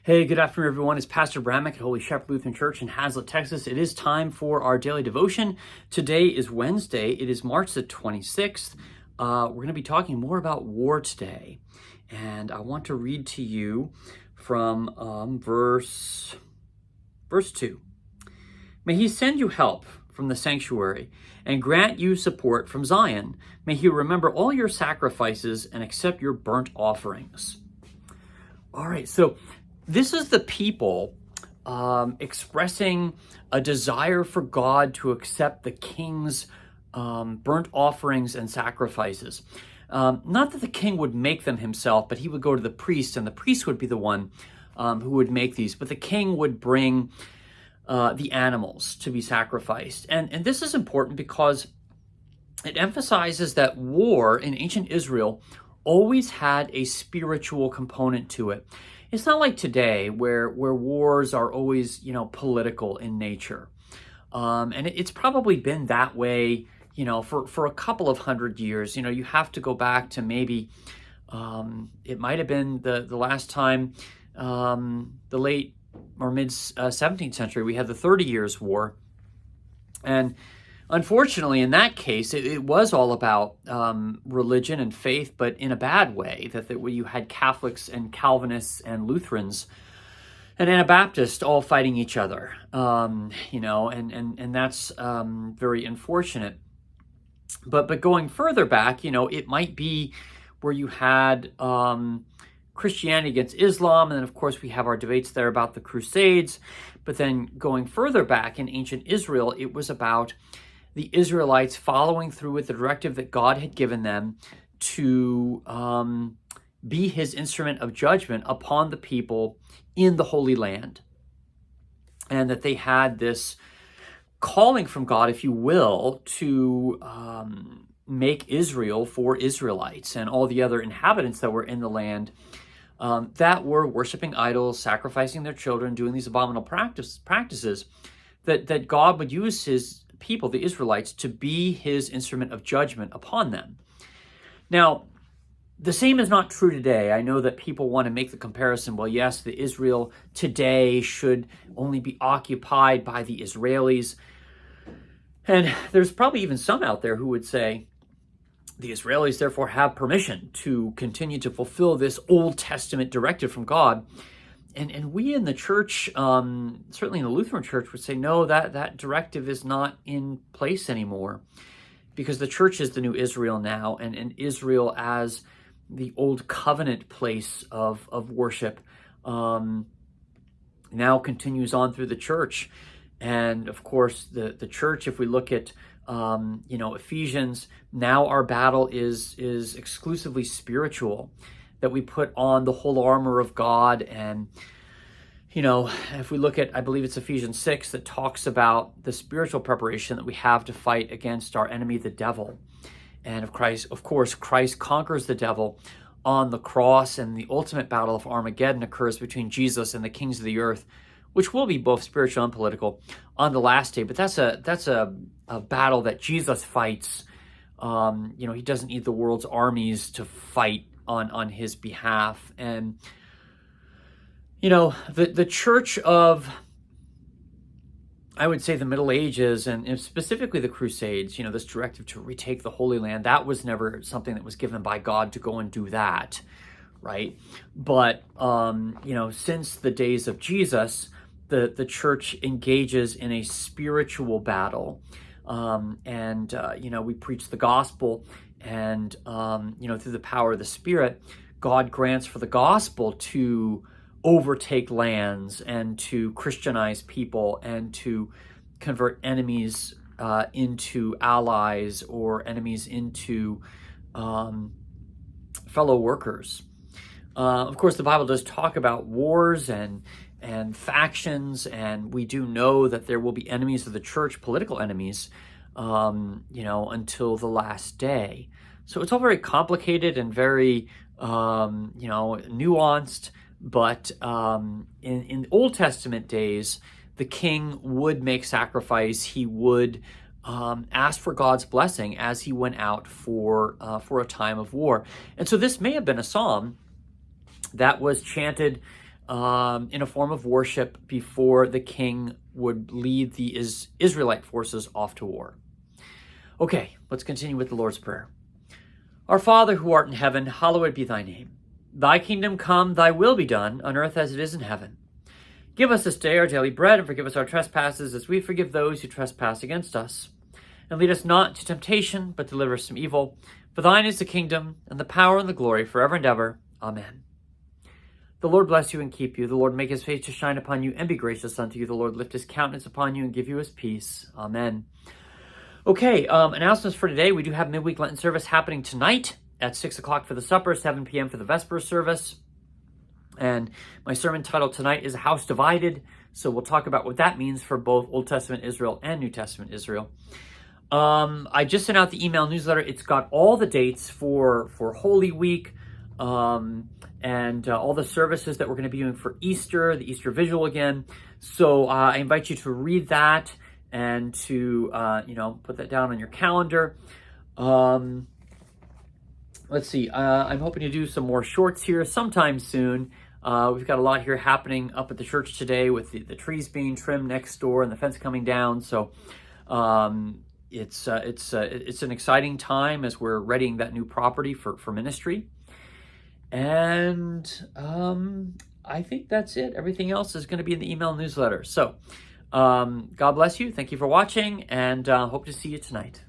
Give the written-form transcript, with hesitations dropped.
Hey, good afternoon, everyone. It's Pastor Bramnick at Holy Shepherd Lutheran Church in Hazlet, Texas. It is time for our daily devotion. Today is Wednesday. It is March the 26th. We're going to be talking more about war today. And I want to read to you from verse 2. May he send you help from the sanctuary and grant you support from Zion. May he remember all your sacrifices and accept your burnt offerings. All right, so this is the people expressing a desire for God to accept the king's burnt offerings and sacrifices. Not that the king would make them himself, but he would go to the priest, and the priest would be the one who would make these. But the king would bring the animals to be sacrificed. And this is important because it emphasizes that war in ancient Israel always had a spiritual component to it. It's not like today where wars are always, political in nature. And it's probably been that way, for a couple of hundred years. You have to go back to maybe, it might have been the last time, the late or mid 17th century, we had the 30 Years' War. And unfortunately, in that case, it was all about religion and faith, but in a bad way, that you had Catholics and Calvinists and Lutherans and Anabaptists all fighting each other, and that's very unfortunate. But going further back, it might be where you had Christianity against Islam, and then of course we have our debates there about the Crusades. But then going further back in ancient Israel, it was about the Israelites following through with the directive that God had given them to be his instrument of judgment upon the people in the Holy Land. And that they had this calling from God, if you will, to make Israel for Israelites and all the other inhabitants that were in the land that were worshiping idols, sacrificing their children, doing these abominable practices, that God would use his people, the Israelites, to be his instrument of judgment upon them. Now, the same is not true today. I know that people want to make the comparison, well, yes, the Israel today should only be occupied by the Israelis. And there's probably even some out there who would say the Israelis therefore have permission to continue to fulfill this Old Testament directive from God. And we in the church, certainly in the Lutheran Church, would say, no, that directive is not in place anymore, because the church is the new Israel now, and Israel as the old covenant place of worship now continues on through the church. And of course, the church, if we look at Ephesians, now our battle is exclusively spiritual, that we put on the whole armor of God. And, if we look at, I believe it's Ephesians 6, that talks about the spiritual preparation that we have to fight against our enemy, the devil. And of course, Christ conquers the devil on the cross, and the ultimate battle of Armageddon occurs between Jesus and the kings of the earth, which will be both spiritual and political on the last day. But that's a battle that Jesus fights. He doesn't need the world's armies to fight on his behalf. And the church of, I would say, the Middle Ages, and specifically the Crusades, this directive to retake the Holy Land, that was never something that was given by God to go and do that, right? But since the days of Jesus, the church engages in a spiritual battle, and we preach the gospel, and through the power of the Spirit, God grants for the gospel to overtake lands and to Christianize people and to convert enemies into allies, or enemies into fellow workers. Of course, the Bible does talk about wars and factions, and we do know that there will be enemies of the church, political enemies, until the last day. So it's all very complicated and very, nuanced. But in Old Testament days, the king would make sacrifice. He would ask for God's blessing as he went out for a time of war. And so this may have been a psalm that was chanted in a form of worship before the king would lead the Israelite forces off to war. Okay, let's continue with the Lord's Prayer. Our Father who art in heaven, hallowed be thy name. Thy kingdom come, thy will be done, on earth as it is in heaven. Give us this day our daily bread, and forgive us our trespasses, as we forgive those who trespass against us. And lead us not into temptation, but deliver us from evil. For thine is the kingdom, and the power, and the glory, forever and ever. Amen. The Lord bless you and keep you. The Lord make his face to shine upon you and be gracious unto you. The Lord lift his countenance upon you and give you his peace. Amen. Okay, announcements for today. We do have midweek Lenten service happening tonight at 6 o'clock for the supper, 7 p.m. for the Vesper service. And my sermon title tonight is A House Divided. So we'll talk about what that means for both Old Testament Israel and New Testament Israel. I just sent out the email newsletter. It's got all the dates for Holy Week and all the services that we're going to be doing for Easter, the Easter Vigil again. So I invite you to read that and to put that down on your calendar. Let's see. I'm hoping to do some more shorts here sometime soon. We've got a lot here happening up at the church today with the trees being trimmed next door and the fence coming down. So it's an exciting time as we're readying that new property for ministry. And I think that's it. Everything else is going to be in the email newsletter. So God bless you. Thank you for watching, and hope to see you tonight.